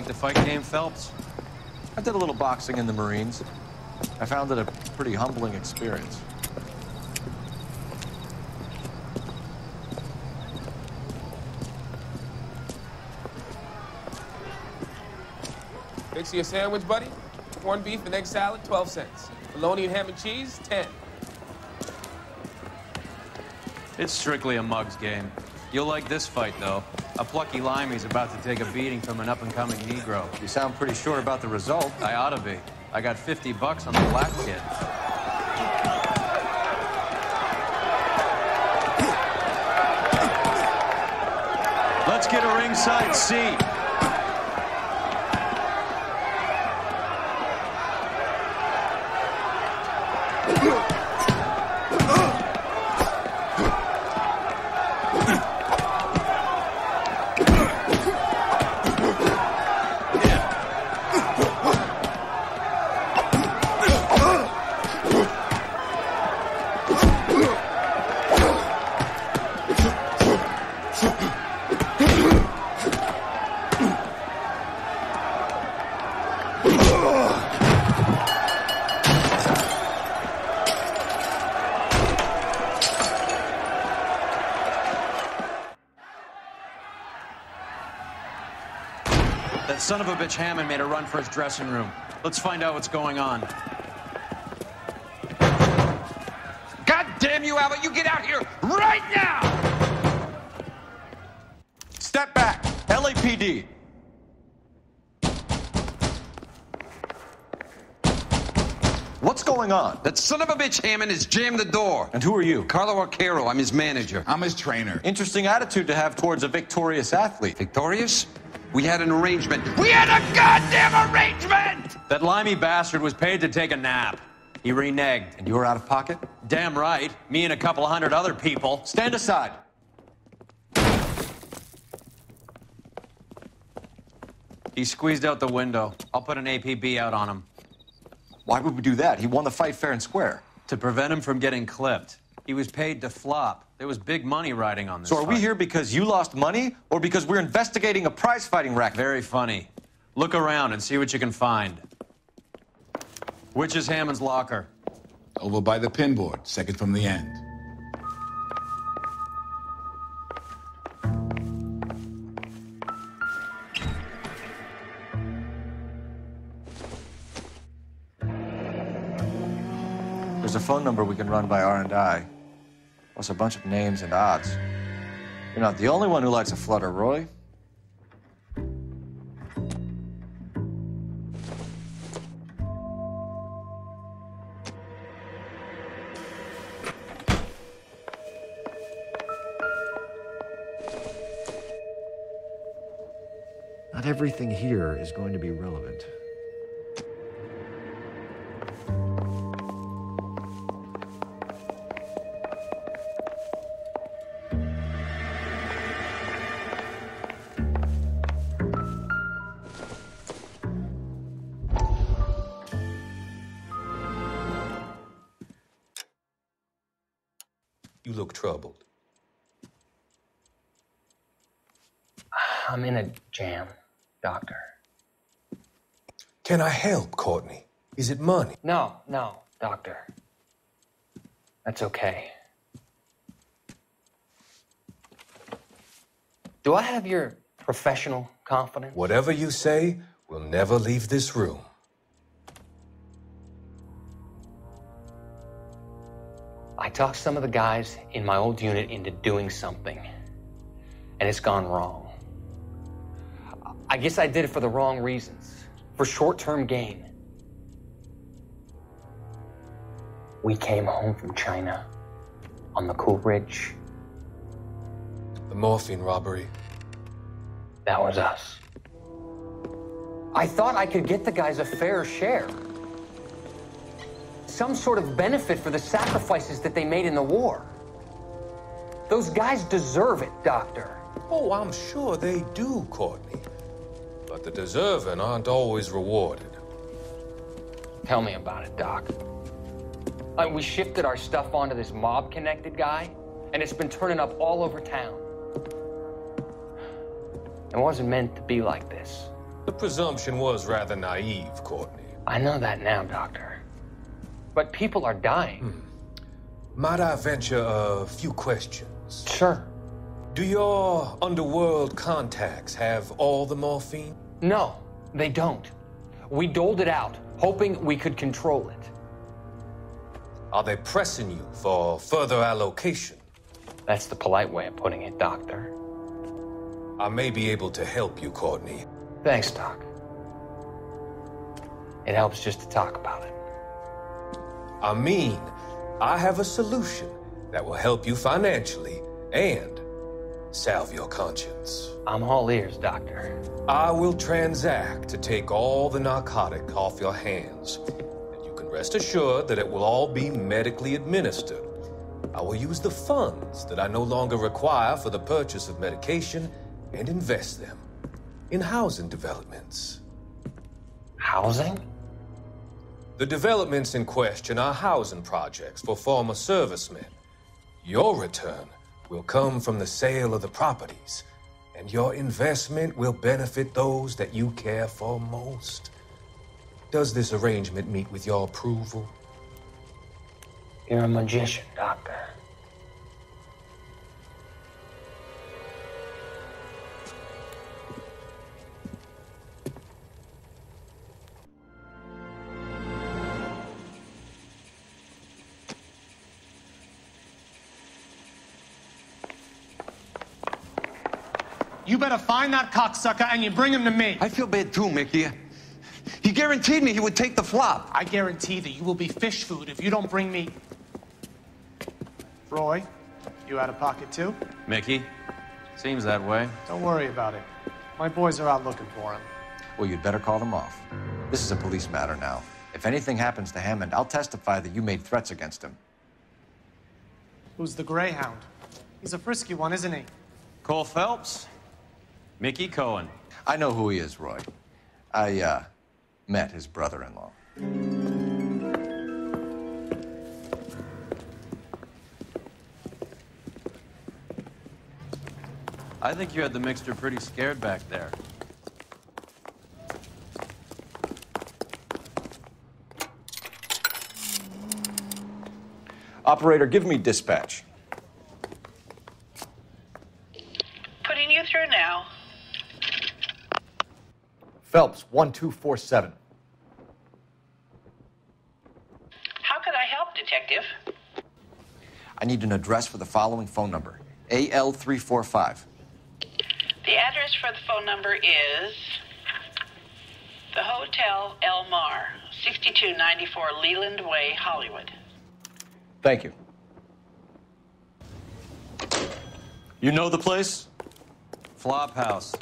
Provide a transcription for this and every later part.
the fight game, Phelps? I did a little boxing in the Marines. I found it a pretty humbling experience. Fix you a sandwich, buddy? Corned beef and egg salad, 12 cents. Bologna and ham and cheese, 10. It's strictly a mug's game. You'll like this fight, though. A plucky limey's about to take a beating from an up-and-coming Negro. You sound pretty sure about the result. I ought to be. I got 50 bucks on the black kid. Let's get a ringside seat. That son of a bitch Hammond made a run for his dressing room. Let's find out what's going on. God damn you, Albert! You get out here right now! Step back. LAPD. What's going on? That son of a bitch Hammond has jammed the door. And who are you? Carlo Arcaro, I'm his manager. I'm his trainer. Interesting attitude to have towards a victorious athlete. Victorious? We had an arrangement. We had a goddamn arrangement! That limey bastard was paid to take a nap. He reneged. And you were out of pocket? Damn right. Me and a couple hundred other people. Stand aside. He squeezed out the window. I'll put an APB out on him. Why would we do that? He won the fight fair and square. To prevent him from getting clipped. He was paid to flop. There was big money riding on this So are we fight. here because you lost money or because we're investigating a prize-fighting racket? Very funny. Look around and see what you can find. Which is Hammond's locker? Over by the pinboard, second from the end. There's a phone number we can run by R&I, plus a bunch of names and odds. You're not the only one who likes a flutter, Roy. Not everything here is going to be relevant. You look troubled. I'm in a jam, Doctor. Can I help, Courtney? Is it money? No, Doctor. That's okay. Do I have your professional confidence? Whatever you say, we'll never leave this room. I talked some of the guys in my old unit into doing something, and it's gone wrong. I guess I did it for the wrong reasons, for short-term gain. We came home from China on the Cool Ridge. The morphine robbery. That was us. I thought I could get the guys a fair share. Some sort of benefit for the sacrifices that they made in the war. Those guys deserve it, Doctor. Oh, I'm sure they do, Courtney. But the deserving aren't always rewarded. Tell me about it, Doc. We shifted our stuff onto this mob-connected guy, and it's been turning up all over town. It wasn't meant to be like this. The presumption was rather naive, Courtney. I know that now, Doctor. But people are dying. Might I venture a few questions? Sure. Do your underworld contacts have all the morphine? No, they don't. We doled it out, hoping we could control it. Are they pressing you for further allocation? That's the polite way of putting it, Doctor. I may be able to help you, Courtney. Thanks, Doc. It helps just to talk about it. I mean, I have a solution that will help you financially and salve your conscience. I'm all ears, Doctor. I will transact to take all the narcotic off your hands, and you can rest assured that it will all be medically administered. I will use the funds that I no longer require for the purchase of medication and invest them in housing developments. Housing? The developments in question are housing projects for former servicemen. Your return will come from the sale of the properties, and your investment will benefit those that you care for most. Does this arrangement meet with your approval? You're a magician, Doctor. You better find that cocksucker and you bring him to me. I feel bad too, Mickey. He guaranteed me he would take the flop. I guarantee that you will be fish food if you don't bring me... Roy, you out of pocket too? Mickey? Seems that way. Don't worry about it. My boys are out looking for him. Well, you'd better call them off. This is a police matter now. If anything happens to Hammond, I'll testify that you made threats against him. Who's the Greyhound? He's a frisky one, isn't he? Cole Phelps? Mickey Cohen. I know who he is, Roy. I, met his brother-in-law. I think you had the mixture pretty scared back there. Operator, give me dispatch. Putting you through now. Phelps, 1247. How could I help, Detective? I need an address for the following phone number. AL345. The address for the phone number is the Hotel El Mar, 6294 Leland Way, Hollywood. Thank you. You know the place? Flop house.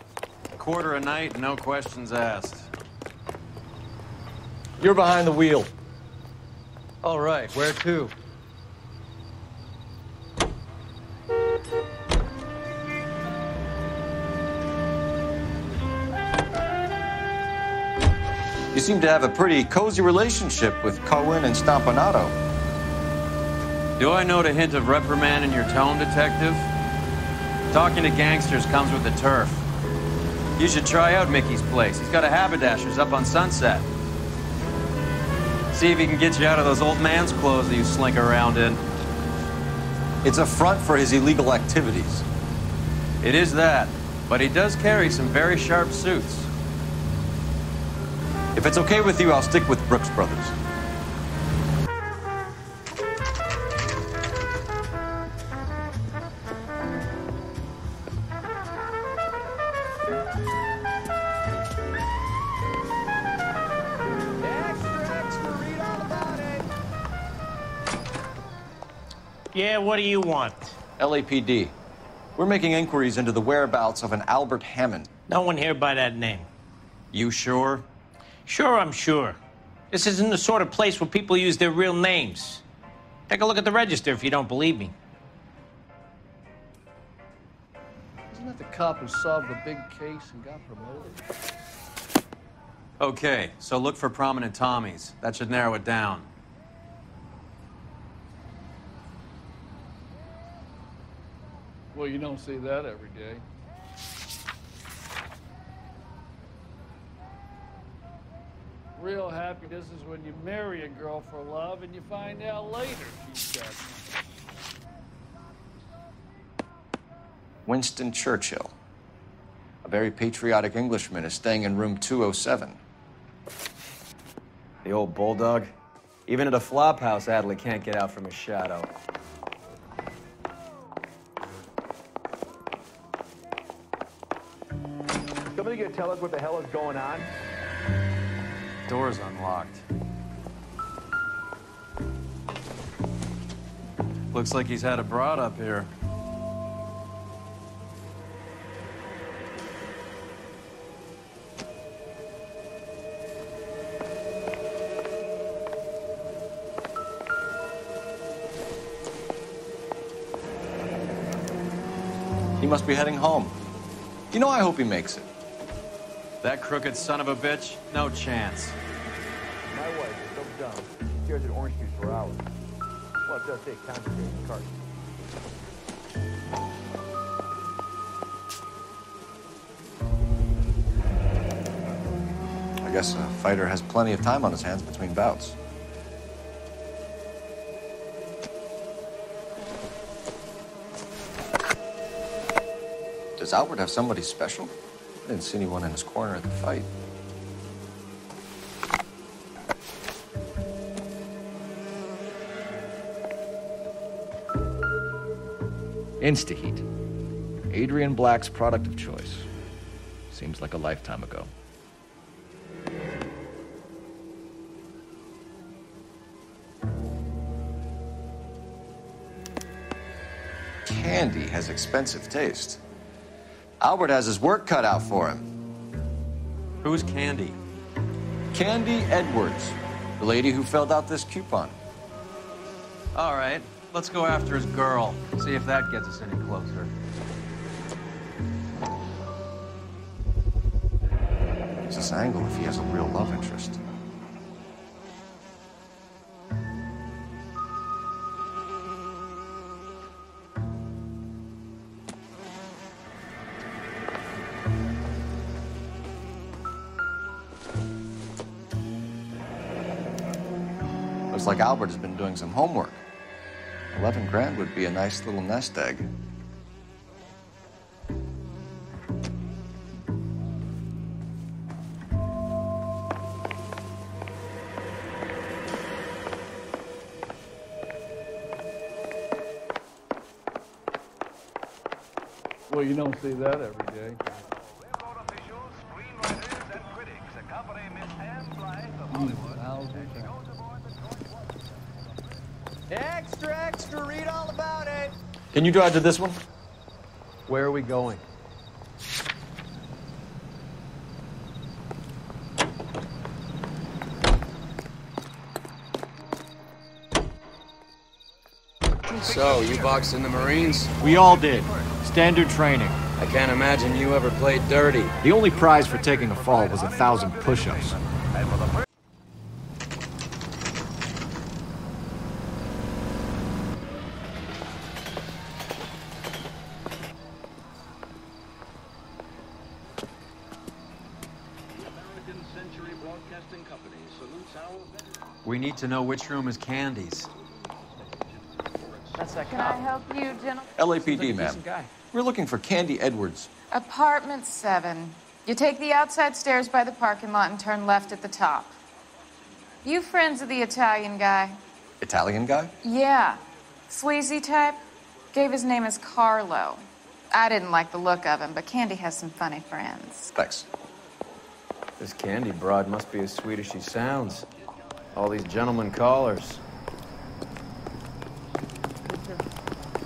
Quarter a night, no questions asked. You're behind the wheel. All right, where to? You seem to have a pretty cozy relationship with Cohen and Stompanato. Do I note a hint of reprimand in your tone, Detective? Talking to gangsters comes with the turf. You should try out Mickey's place. He's got a haberdasher's up on Sunset. See if he can get you out of those old man's clothes that you slink around in. It's a front for his illegal activities. It is that, but he does carry some very sharp suits. If it's okay with you, I'll stick with Brooks Brothers. Yeah, what do you want? LAPD. We're making inquiries into the whereabouts of an Albert Hammond. No one here by that name. You sure? Sure, I'm sure. This isn't the sort of place where people use their real names. Take a look at the register if you don't believe me. Isn't that the cop who solved the big case and got promoted? Okay, so look for prominent Tommies. That should narrow it down. Well, you don't see that every day. real happiness is when you marry a girl for love and you find out later she's got money. Winston Churchill. A very patriotic Englishman is staying in room 207. The old bulldog. Even at a flop house, Adley can't get out from his shadow. Somebody gonna tell us what the hell is going on? Door's unlocked. Looks like he's had a broad up here. He must be heading home. You know, I hope he makes it. That crooked son of a bitch? No chance. My wife is so dumb. She stares at orange juice for hours. Well, it does say concentrated cart. I guess a fighter has plenty of time on his hands between bouts. Does Albert have somebody special? I didn't see anyone in his corner at the fight. Instaheat. Adrian Black's product of choice. Seems like a lifetime ago. Candy has expensive taste. Albert has his work cut out for him. Who's Candy? Candy Edwards, the lady who filled out this coupon. All right, let's go after his girl. See if that gets us any closer. It's this angle if he has a real love interest. Looks like Albert has been doing some homework. 11 grand would be a nice little nest egg. Well, you don't see that every day. Extra, extra, read all about it. Can you drive to this one? Where are we going? So, you boxed in the Marines? We all did. Standard training. I can't imagine you ever played dirty. The only prize for taking a fall was 1,000 push-ups. We need to know which room is Candy's. That's that Can I help you, gentlemen? LAPD, ma'am. We're looking for Candy Edwards. Apartment 7. You take the outside stairs by the parking lot and turn left at the top. You friends of the Italian guy? Italian guy? Yeah. Sleazy type? Gave his name as Carlo. I didn't like the look of him, but Candy has some funny friends. Thanks. This Candy broad must be as sweet as she sounds. All these gentlemen callers.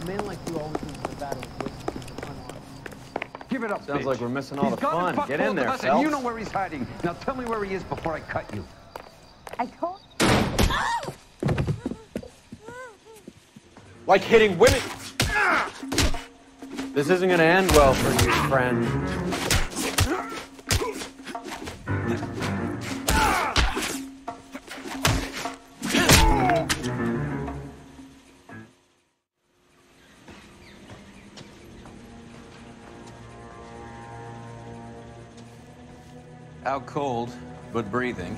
A man like you always needs the battle with unarmed. Give it up, Sounds bitch. like we're missing all He's the gonna fun. fuck Get in both there, of us, Phelps. and you know where he's hiding. Now tell me where he is before I cut you. I told Like hitting women. This isn't gonna end well for you, friend. Out cold, but breathing.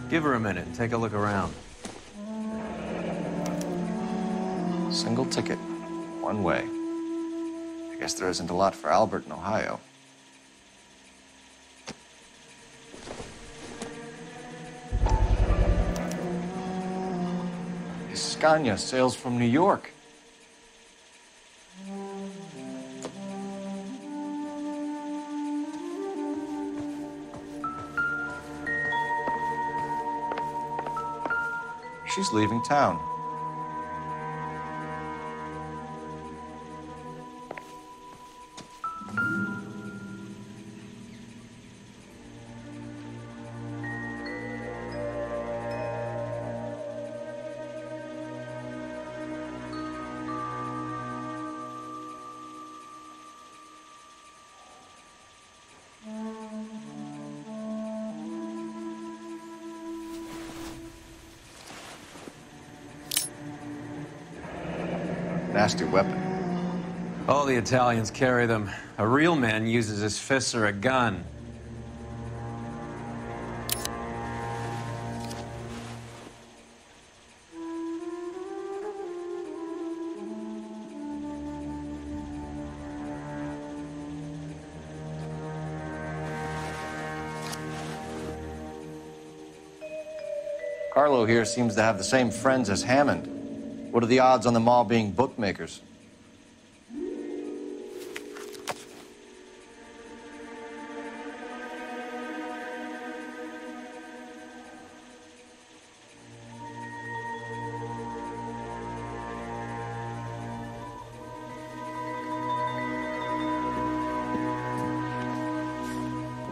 Give her a minute and take a look around. Single ticket, one way. I guess there isn't a lot for Albert in Ohio. Scania sails from New York. She's leaving town. Nasty weapon. All the Italians carry them. A real man uses his fists or a gun. Carlo here seems to have the same friends as Hammond. What are the odds on them all being bookmakers?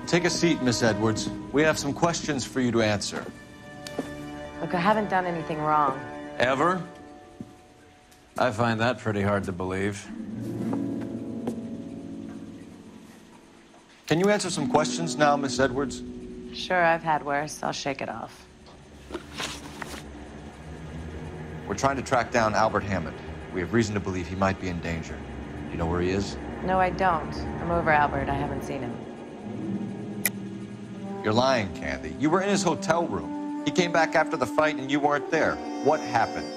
Take a seat, Miss Edwards. We have some questions for you to answer. Look, I haven't done anything wrong. Ever? I find that pretty hard to believe. Can you answer some questions now, Miss Edwards? Sure, I've had worse. I'll shake it off. We're trying to track down Albert Hammond. We have reason to believe he might be in danger. Do you know where he is? No, I don't. I'm over Albert. I haven't seen him. You're lying, Candy. You were in his hotel room. He came back after the fight and you weren't there. What happened?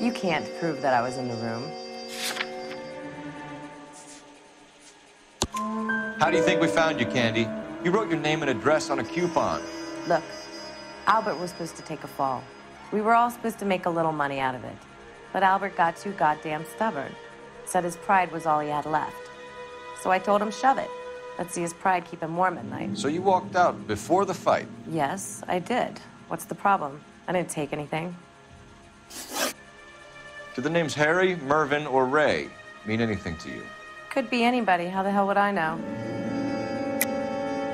You can't prove that I was in the room. How do you think we found you, Candy? You wrote your name and address on a coupon. Look, Albert was supposed to take a fall. We were all supposed to make a little money out of it. But Albert got too goddamn stubborn. Said his pride was all he had left. So I told him, shove it. Let's see his pride keep him warm at night. So you walked out before the fight? Yes, I did. What's the problem? I didn't take anything. Do the names Harry, Mervyn, or Ray mean anything to you? Could be anybody. How the hell would I know?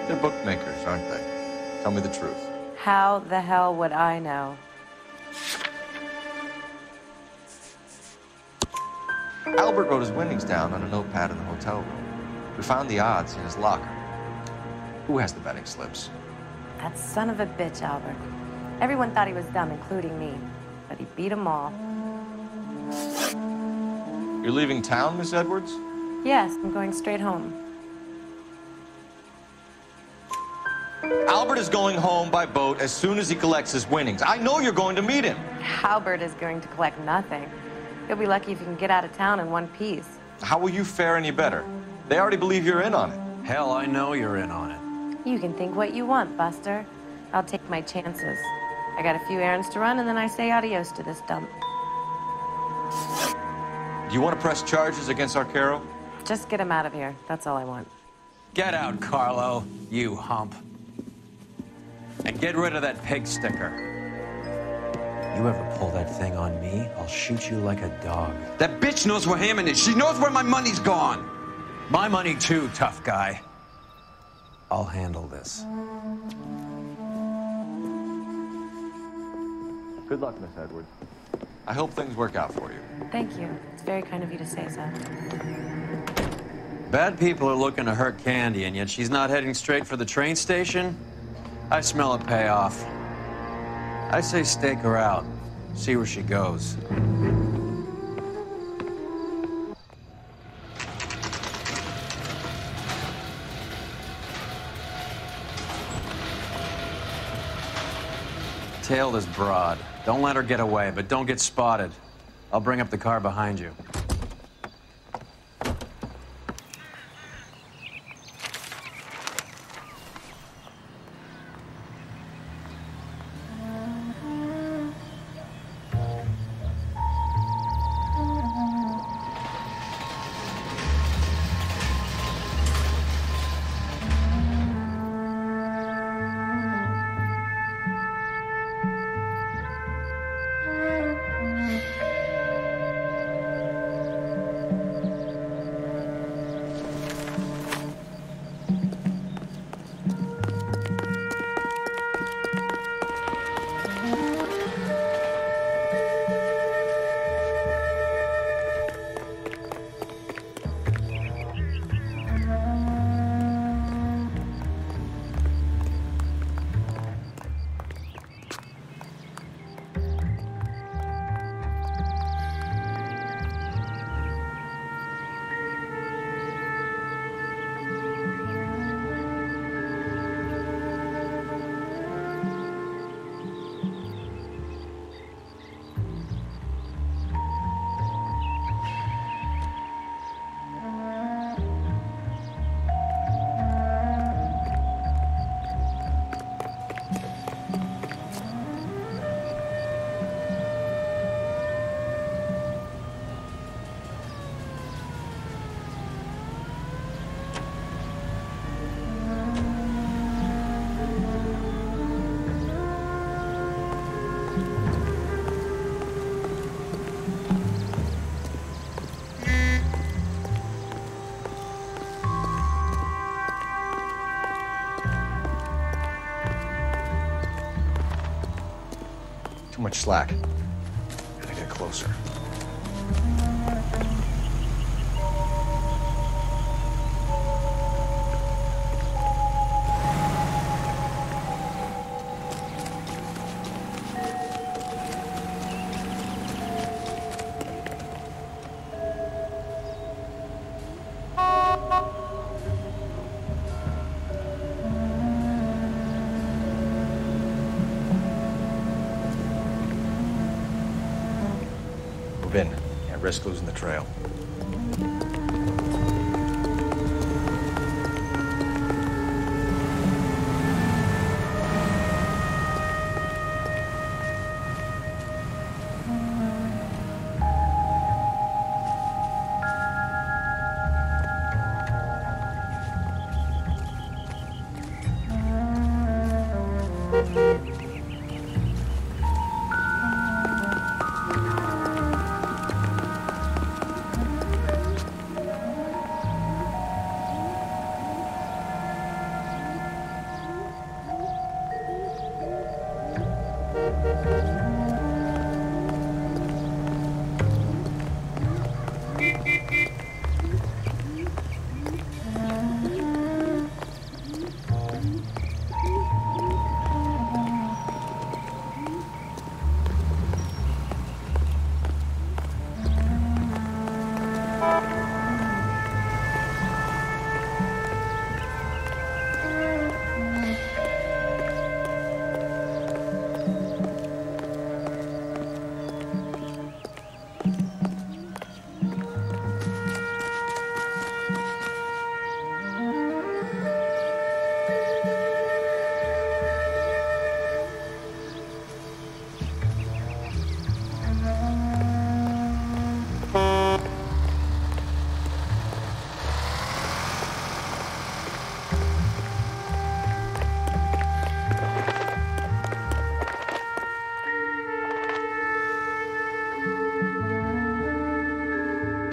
They're bookmakers, aren't they? Tell me the truth. How the hell would I know? Albert wrote his winnings down on a notepad in the hotel room. We found the odds in his locker. Who has the betting slips? That son of a bitch, Albert. Everyone thought he was dumb, including me. But he beat them all. You're leaving town, Miss Edwards? Yes, I'm going straight home. Albert is going home by boat as soon as he collects his winnings. I know you're going to meet him. Albert is going to collect nothing. He'll be lucky if he can get out of town in one piece. How will you fare any better? They already believe you're in on it. Hell, I know you're in on it. You can think what you want, Buster. I'll take my chances. I got a few errands to run, and then I say adios to this dump. Do you want to press charges against Arcaro? Just get him out of here. That's all I want. Get out, Carlo, you hump. And get rid of that pig sticker. You ever pull that thing on me, I'll shoot you like a dog. That bitch knows where Hammond is. She knows where my money's gone. My money too, tough guy. I'll handle this. Good luck, Miss Edwards. I hope things work out for you. Thank you. It's very kind of you to say so. Bad people are looking to hurt Candy, and yet she's not heading straight for the train station? I smell a payoff. I say stake her out. See where she goes. Tail this broad. Don't let her get away, but don't get spotted. I'll bring up the car behind you. Too much slack. Gotta get closer. In. Can't risk losing the trail.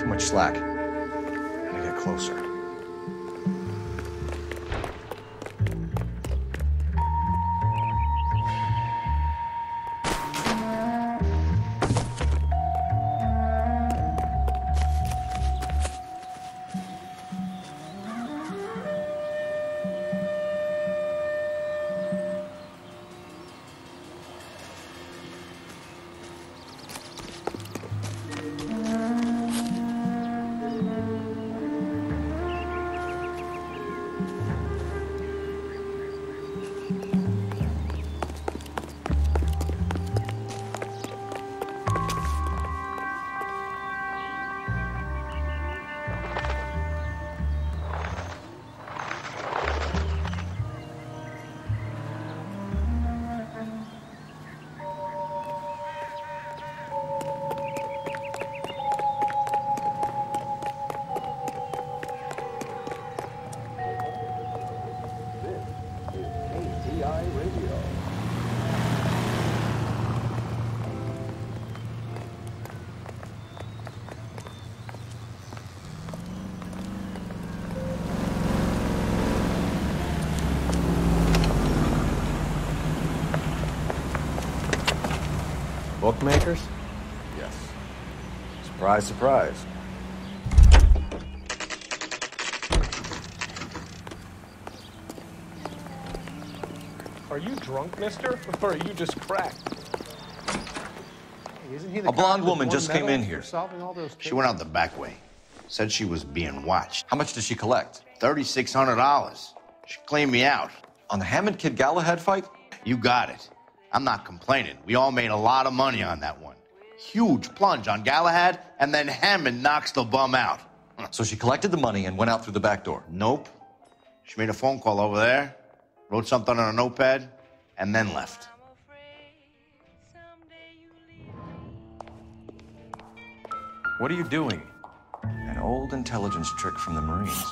Much slack. Gotta get closer. Bookmakers? Yes. Surprise, surprise. Are you drunk, mister? Or are you just cracked? Isn't he the A blonde guy with woman one just came medal in for here. solving all those She went out the back way. Said she was being watched. How much did she collect? $3,600. She cleaned me out. On the Hammond Kid Galahad fight? You got it. I'm not complaining. We all made a lot of money on that one. Huge plunge on Galahad, and then Hammond knocks the bum out. So she collected the money and went out through the back door? Nope. She made a phone call over there, wrote something on a notepad, and then left. What are you doing? An old intelligence trick from the Marines.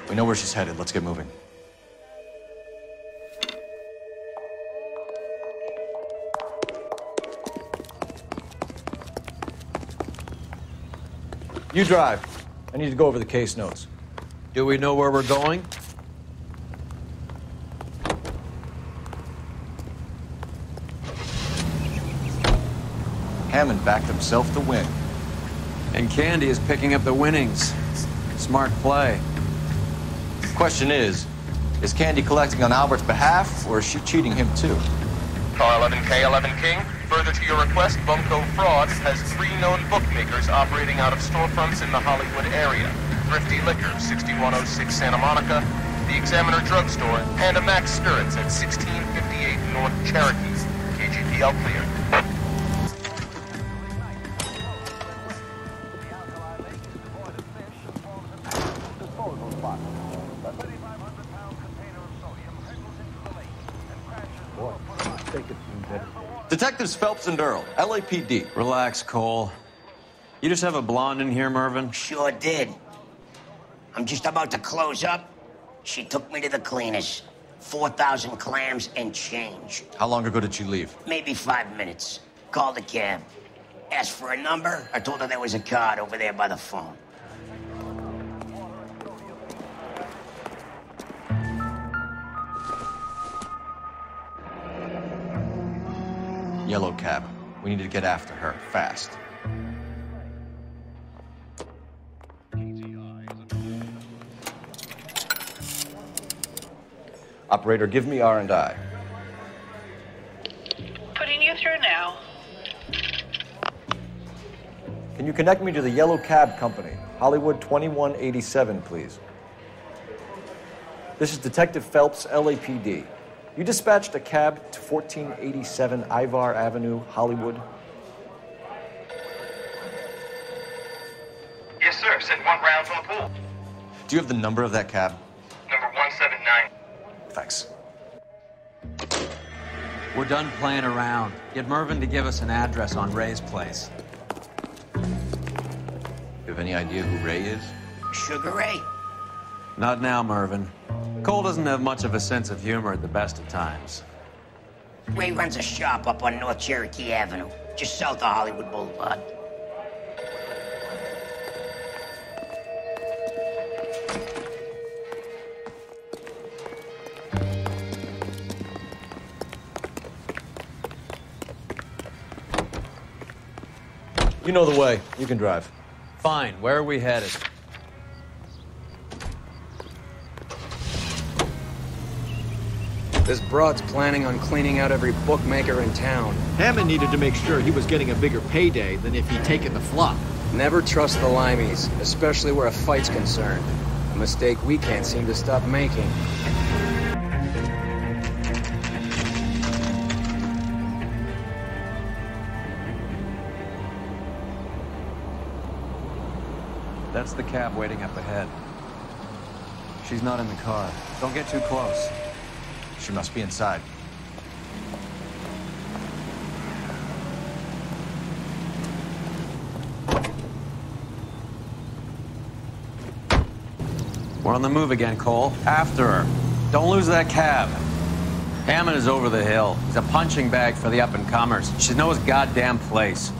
We know where she's headed. Let's get moving. You drive. I need to go over the case notes. Do we know where we're going? Hammond backed himself to win. And Candy is picking up the winnings. Smart play. Question is Candy collecting on Albert's behalf, or is she cheating him too? Car 11K, 11 King. Further to your request, Bunko Frauds has 3 known bookmakers operating out of storefronts in the Hollywood area. Thrifty Liquor, 6106 Santa Monica, the Examiner Drugstore, and a Max Spirits at 1658 North Cherokee. KGPL clear. Detectives Phelps and Earl, LAPD. Relax, Cole. You just have a blonde in here, Mervyn? Sure did. I'm just about to close up. She took me to the cleaners. 4,000 clams and change. How long ago did you leave? Maybe 5 minutes. Called a cab. Asked for a number. I told her there was a card over there by the phone. Yellow cab. We need to get after her, fast. Operator, give me R&I. Putting you through now. Can you connect me to the Yellow Cab Company, Hollywood 2187, please? This is Detective Phelps, LAPD. You dispatched a cab to 1487 Ivar Avenue, Hollywood. Yes, sir. Send 1 round from the pool. Do you have the number of that cab? Number 179. Thanks. We're done playing around. Get Mervyn to give us an address on Ray's place. You have any idea who Ray is? Sugar Ray? Not now, Mervyn. Cole doesn't have much of a sense of humor at the best of times. Ray runs a shop up on North Cherokee Avenue, just south of Hollywood Boulevard. You know the way. You can drive. Fine. Where are we headed? This broad's planning on cleaning out every bookmaker in town. Hammond needed to make sure he was getting a bigger payday than if he'd taken the flop. Never trust the limeys, especially where a fight's concerned. A mistake we can't seem to stop making. That's the cab waiting up ahead. She's not in the car. Don't get too close. She must be inside. We're on the move again, Cole. After her. Don't lose that cab. Hammond is over the hill. He's a punching bag for the up-and-comers. You should know his goddamn place.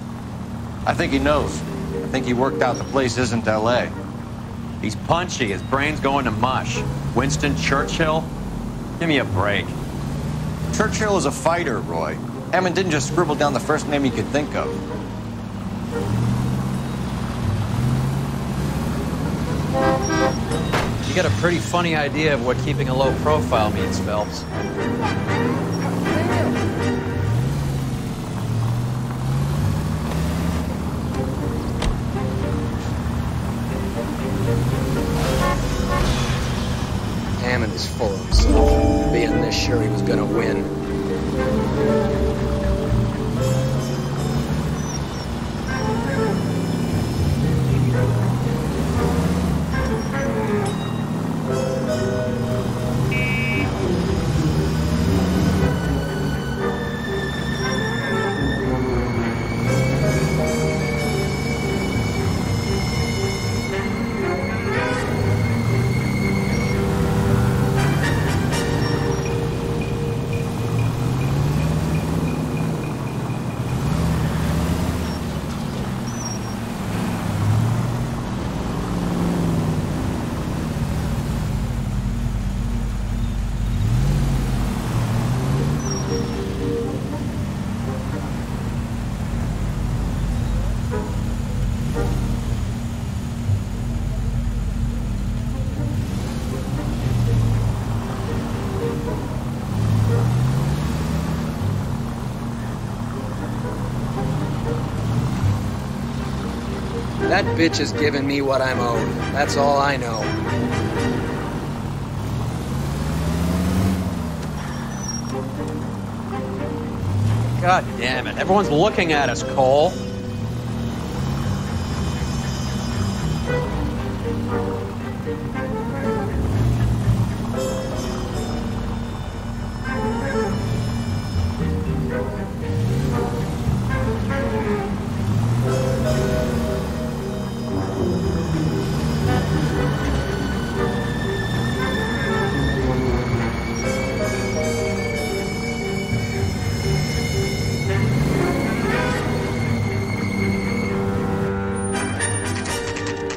I think he knows. I think he worked out the place isn't L.A. He's punchy. His brain's going to mush. Winston Churchill? Give me a break. Churchill is a fighter, Roy. Hammond didn't just scribble down the first name he could think of. You got a pretty funny idea of what keeping a low profile means, Phelps. Hammond is full of himself. Being this sure he was gonna win. That bitch is giving me what I'm owed. That's all I know. God damn it. Everyone's looking at us, Cole.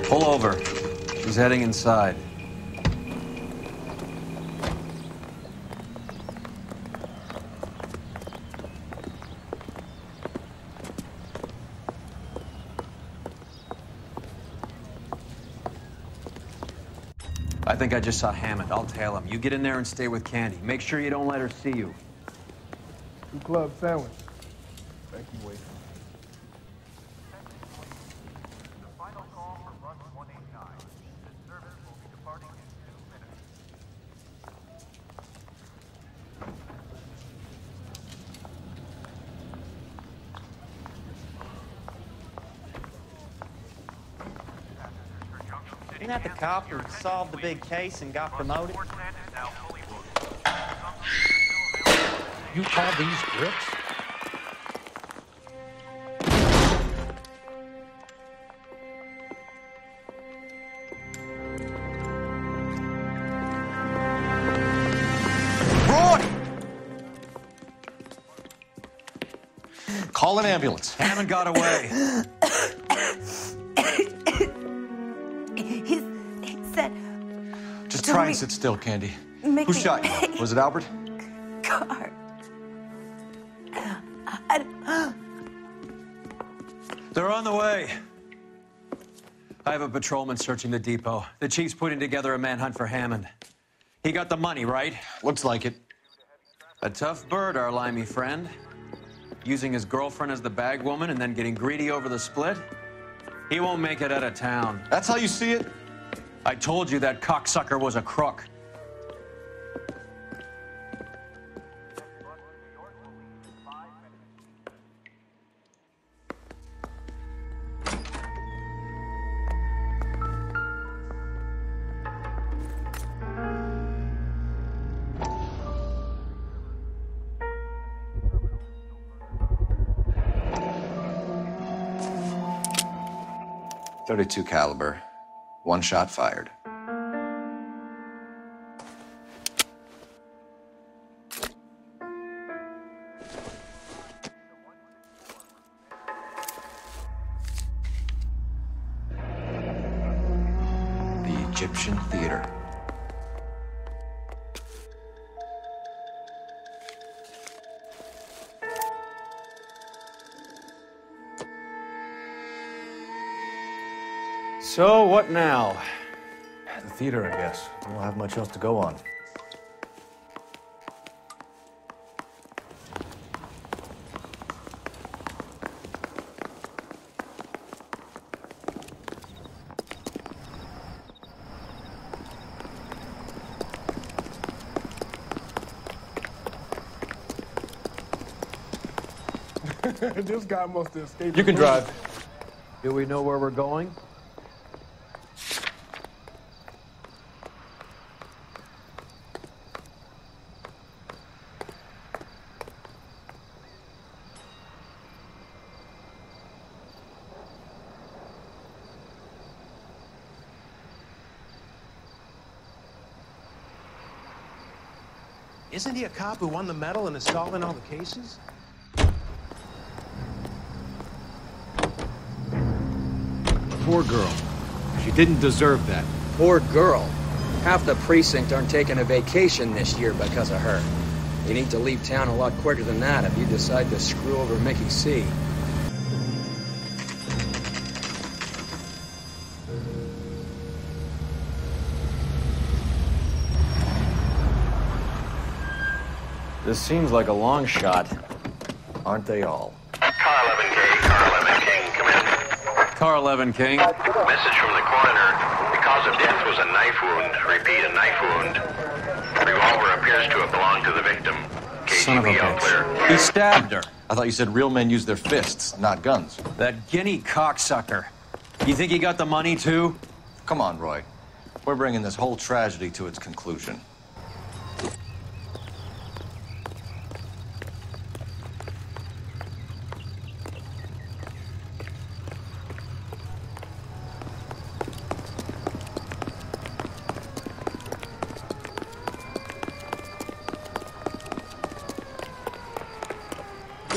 Pull over. He's heading inside. I think I just saw Hammond. I'll tail him. You get in there and stay with Candy. Make sure you don't let her see you. 2 club sandwich. Thank you, waiter. Ain't that the cop who solved the big case and got promoted? You call these bricks? Call an ambulance. Hammond got away. He said... Just try and sit still, Candy. Mickey. Who shot you? Was it Albert? Car. They're on the way. I have a patrolman searching the depot. The chief's putting together a manhunt for Hammond. He got the money, right? Looks like it. A tough bird, our limey friend. Using his girlfriend as the bag woman and then getting greedy over the split. He won't make it out of town. That's how you see it? I told you that cocksucker was a crook. .32 caliber. 1 shot fired. Egyptian theater. So, what now? The theater, I guess. We don't have much else to go on. This guy must have escaped. You can drive. Do we know where we're going? Isn't he a cop who won the medal and is solving all the cases? Poor girl. She didn't deserve that. Poor girl. Half the precinct aren't taking a vacation this year because of her. You need to leave town a lot quicker than that if you decide to screw over Mickey C. This seems like a long shot. Aren't they all? Car 11K, Car 11 King, come in. Car 11 King. Message from the coroner. The cause of death was a knife wound. Repeat, a knife wound. Revolver appears to have belonged to the victim. Son of a KGB all clear. bitch. He stabbed her. I thought you said real men use their fists, not guns. That guinea cocksucker. You think he got the money, too? Come on, Roy. We're bringing this whole tragedy to its conclusion.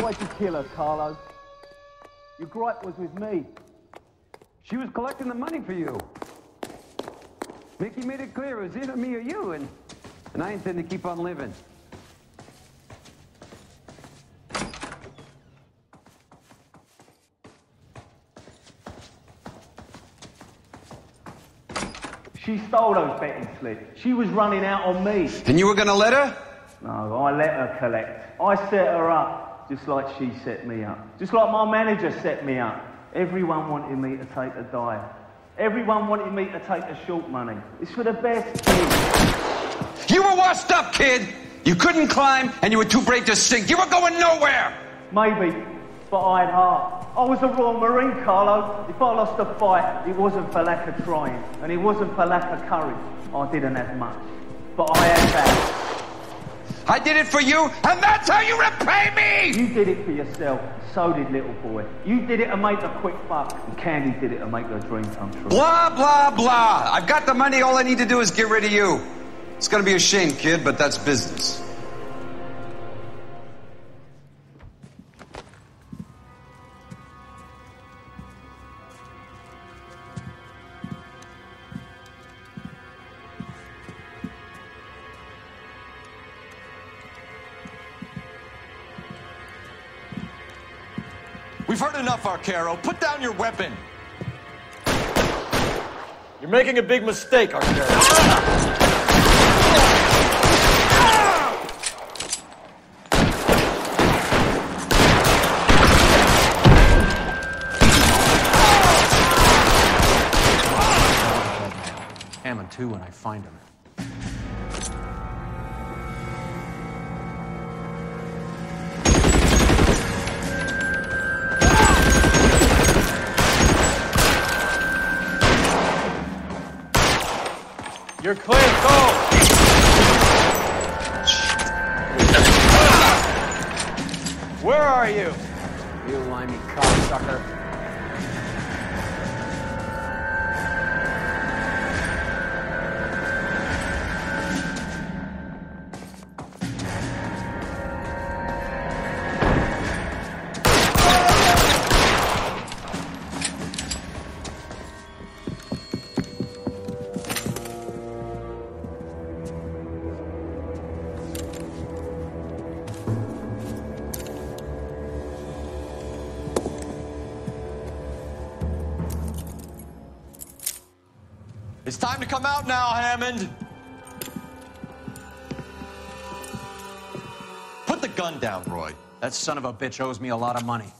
Why'd you kill her, Carlo? Your gripe was with me. She was collecting the money for you. Mickey made it clear it was either me or you, and I intend to keep on living. She stole those betting slips. She was running out on me. And you were gonna let her? No, I let her collect. I set her up, just like she set me up. Just like my manager set me up. Everyone wanted me to take a dive. Everyone wanted me to take the short money. It's for the best kid. You were washed up, kid! You couldn't climb, and you were too brave to sink. You were going nowhere! Maybe, but I had heart. I was a Royal Marine, Carlo. If I lost a fight, it wasn't for lack of trying, and it wasn't for lack of courage. I didn't have much, but I had that. I did it for you, and that's how you repay me! You did it for yourself. So did little boy. You did it to make a quick buck, and Candy did it to make her dream come true. Blah, blah, blah. I've got the money. All I need to do is get rid of you. It's gonna be a shame, kid, but that's business. We've heard enough, Arcaro. Put down your weapon. You're making a big mistake, Arcaro. Hammond, too, when I find him. You're clear, go! Where are you? You limey cocksucker. It's time to come out now, Hammond. Put the gun down, Roy. That son of a bitch owes me a lot of money.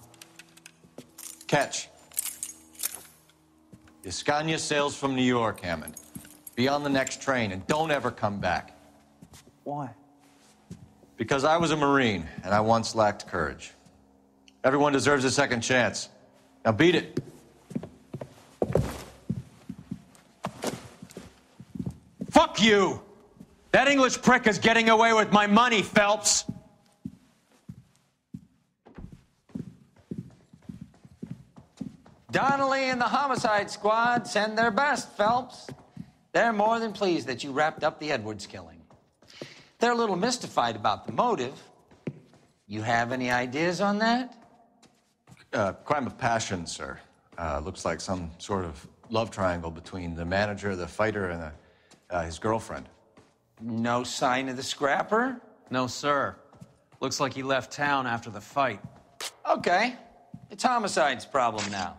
Catch. Scania sails from New York, Hammond. Be on the next train and don't ever come back. Why? Because I was a Marine and I once lacked courage. Everyone deserves a second chance. Now beat it. Fuck you! That English prick is getting away with my money, Phelps! Donnelly and the homicide squad send their best, Phelps. They're more than pleased that you wrapped up the Edwards killing. They're a little mystified about the motive. You have any ideas on that? Crime of passion, sir. Looks like some sort of love triangle between the manager, the fighter, and his girlfriend. No sign of the scrapper? No, sir. Looks like he left town after the fight. Okay. It's homicide's problem now.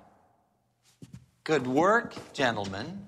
Good work, gentlemen.